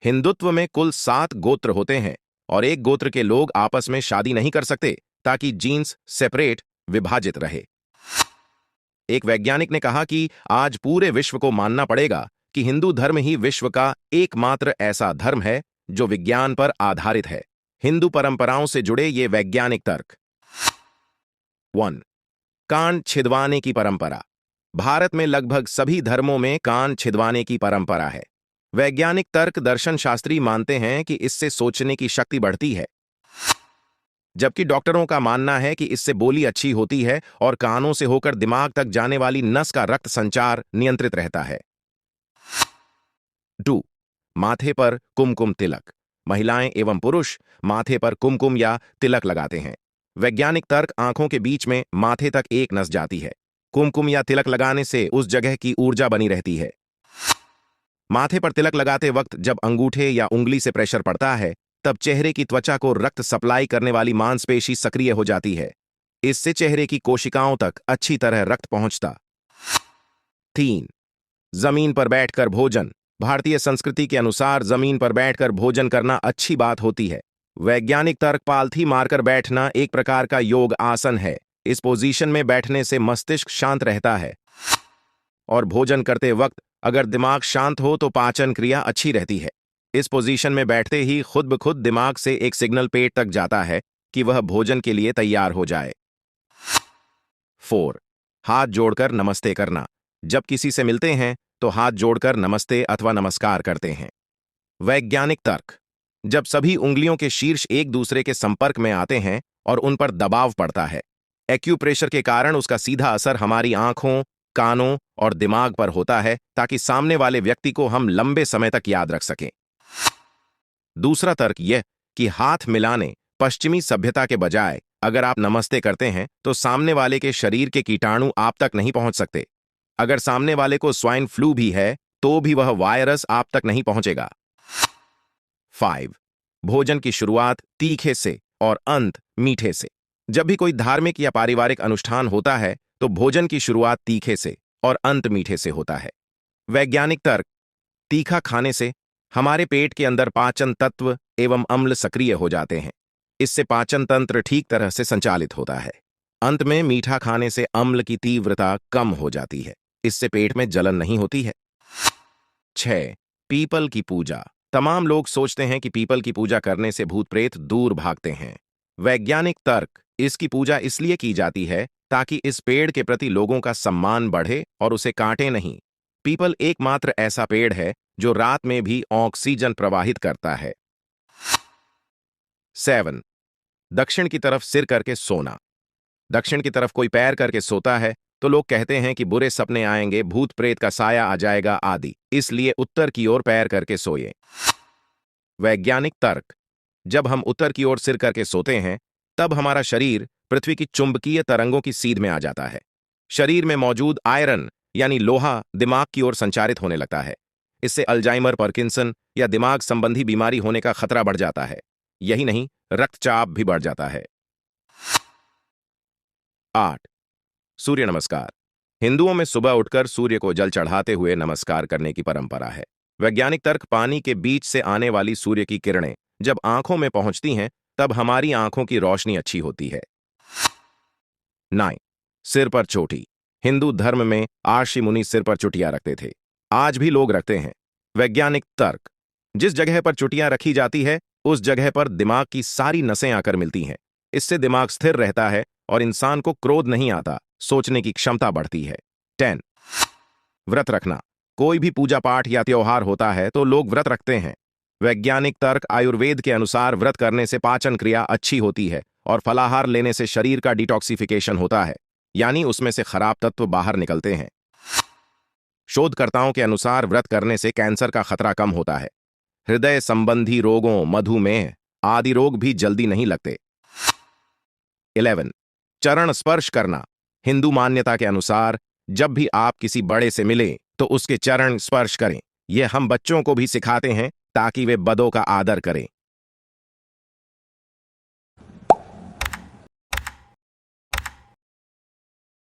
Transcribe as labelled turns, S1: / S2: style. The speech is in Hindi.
S1: हिंदुत्व में कुल 7 गोत्र होते हैं और एक गोत्र के लोग आपस में शादी नहीं कर सकते ताकि जीन्स सेपरेट विभाजित रहे। एक वैज्ञानिक ने कहा कि आज पूरे विश्व को मानना पड़ेगा कि हिंदू धर्म ही विश्व का एकमात्र ऐसा धर्म है जो विज्ञान पर आधारित है। हिंदू परंपराओं से जुड़े ये वैज्ञानिक तर्क। 1. कान छिदवाने की परंपरा। भारत में लगभग सभी धर्मों में कान छिदवाने की परंपरा है। वैज्ञानिक तर्क दर्शन शास्त्री मानते हैं कि इससे सोचने की शक्ति बढ़ती है, जबकि डॉक्टरों का मानना है कि इससे बोली अच्छी होती है और कानों से होकर दिमाग तक जाने वाली नस का रक्त संचार नियंत्रित रहता है। 2. माथे पर कुमकुम तिलक। महिलाएं एवं पुरुष माथे पर कुमकुम या तिलक लगाते हैं। वैज्ञानिक तर्क आंखों के बीच में माथे तक एक नस जाती है। कुमकुम या तिलक लगाने से उस जगह की ऊर्जा बनी रहती है। माथे पर तिलक लगाते वक्त जब अंगूठे या उंगली से प्रेशर पड़ता है, तब चेहरे की त्वचा को रक्त सप्लाई करने वाली मांसपेशी सक्रिय हो जाती है। इससे चेहरे की कोशिकाओं तक अच्छी तरह रक्त पहुंचता। 3. जमीन पर बैठकर भोजन। भारतीय संस्कृति के अनुसार जमीन पर बैठकर भोजन करना अच्छी बात होती है। वैज्ञानिक तर्क पालथी मारकर बैठना एक प्रकार का योग आसन है। इस पोजीशन में बैठने से मस्तिष्क शांत रहता है और भोजन करते वक्त अगर दिमाग शांत हो तो पाचन क्रिया अच्छी रहती है। इस पोजीशन में बैठते ही खुद ब खुद दिमाग से एक सिग्नल पेट तक जाता है कि वह भोजन के लिए तैयार हो जाए। 4. हाथ जोड़कर नमस्ते करना। जब किसी से मिलते हैं तो हाथ जोड़कर नमस्ते अथवा नमस्कार करते हैं। वैज्ञानिक तर्क। जब सभी उंगलियों के शीर्ष एक दूसरे के संपर्क में आते हैं और उन पर दबाव पड़ता है, एक्यूप्रेशर के कारण उसका सीधा असर हमारी आंखों, कानों और दिमाग पर होता है ताकि सामने वाले व्यक्ति को हम लंबे समय तक याद रख सकें। दूसरा तर्क यह कि हाथ मिलाने पश्चिमी सभ्यता के बजाय अगर आप नमस्ते करते हैं तो सामने वाले के शरीर के कीटाणु आप तक नहीं पहुंच सकते। अगर सामने वाले को स्वाइन फ्लू भी है तो भी वह वायरस आप तक नहीं पहुंचेगा। 5. भोजन की शुरुआत तीखे से और अंत मीठे से। जब भी कोई धार्मिक या पारिवारिक अनुष्ठान होता है तो भोजन की शुरुआत तीखे से और अंत मीठे से होता है। वैज्ञानिक तर्क। तीखा खाने से हमारे पेट के अंदर पाचन तत्व एवं अम्ल सक्रिय हो जाते हैं। इससे पाचन तंत्र ठीक तरह से संचालित होता है। अंत में मीठा खाने से अम्ल की तीव्रता कम हो जाती है। इससे पेट में जलन नहीं होती है। 6. पीपल की पूजा। तमाम लोग सोचते हैं कि पीपल की पूजा करने से भूत प्रेत दूर भागते हैं। वैज्ञानिक तर्क। इसकी पूजा इसलिए की जाती है ताकि इस पेड़ के प्रति लोगों का सम्मान बढ़े और उसे काटे नहीं। पीपल एकमात्र ऐसा पेड़ है जो रात में भी ऑक्सीजन प्रवाहित करता है। 7. दक्षिण की तरफ सिर करके सोना। दक्षिण की तरफ कोई पैर करके सोता है तो लोग कहते हैं कि बुरे सपने आएंगे, भूत प्रेत का साया आ जाएगा आदि, इसलिए उत्तर की ओर पैर करके सोइए। वैज्ञानिक तर्क। जब हम उत्तर की ओर सिर करके सोते हैं तब हमारा शरीर पृथ्वी की चुंबकीय तरंगों की सीध में आ जाता है। शरीर में मौजूद आयरन यानी लोहा दिमाग की ओर संचारित होने लगता है। इससे अल्जाइमर, पार्किंसन या दिमाग संबंधी बीमारी होने का खतरा बढ़ जाता है। यही नहीं, रक्तचाप भी बढ़ जाता है। 8. सूर्य नमस्कार। हिंदुओं में सुबह उठकर सूर्य को जल चढ़ाते हुए नमस्कार करने की परंपरा है। वैज्ञानिक तर्क। पानी के बीच से आने वाली सूर्य की किरणें जब आंखों में पहुंचती हैं तब हमारी आंखों की रोशनी अच्छी होती है। 9. सिर पर चोटी। हिंदू धर्म में आर्षि मुनि सिर पर चुटिया रखते थे। आज भी लोग रखते हैं। वैज्ञानिक तर्क। जिस जगह पर चुटिया रखी जाती है उस जगह पर दिमाग की सारी नसें आकर मिलती हैं। इससे दिमाग स्थिर रहता है और इंसान को क्रोध नहीं आता, सोचने की क्षमता बढ़ती है। 10. व्रत रखना। कोई भी पूजा पाठ या त्योहार होता है तो लोग व्रत रखते हैं। वैज्ञानिक तर्क। आयुर्वेद के अनुसार व्रत करने से पाचन क्रिया अच्छी होती है और फलाहार लेने से शरीर का डिटॉक्सिफिकेशन होता है, यानी उसमें से खराब तत्व बाहर निकलते हैं। शोधकर्ताओं के अनुसार व्रत करने से कैंसर का खतरा कम होता है। हृदय संबंधी रोगों, मधुमेह आदि रोग भी जल्दी नहीं लगते। 11. चरण स्पर्श करना। हिंदू मान्यता के अनुसार जब भी आप किसी बड़े से मिलें तो उसके चरण स्पर्श करें। यह हम बच्चों को भी सिखाते हैं ताकि वे बड़ों का आदर करें।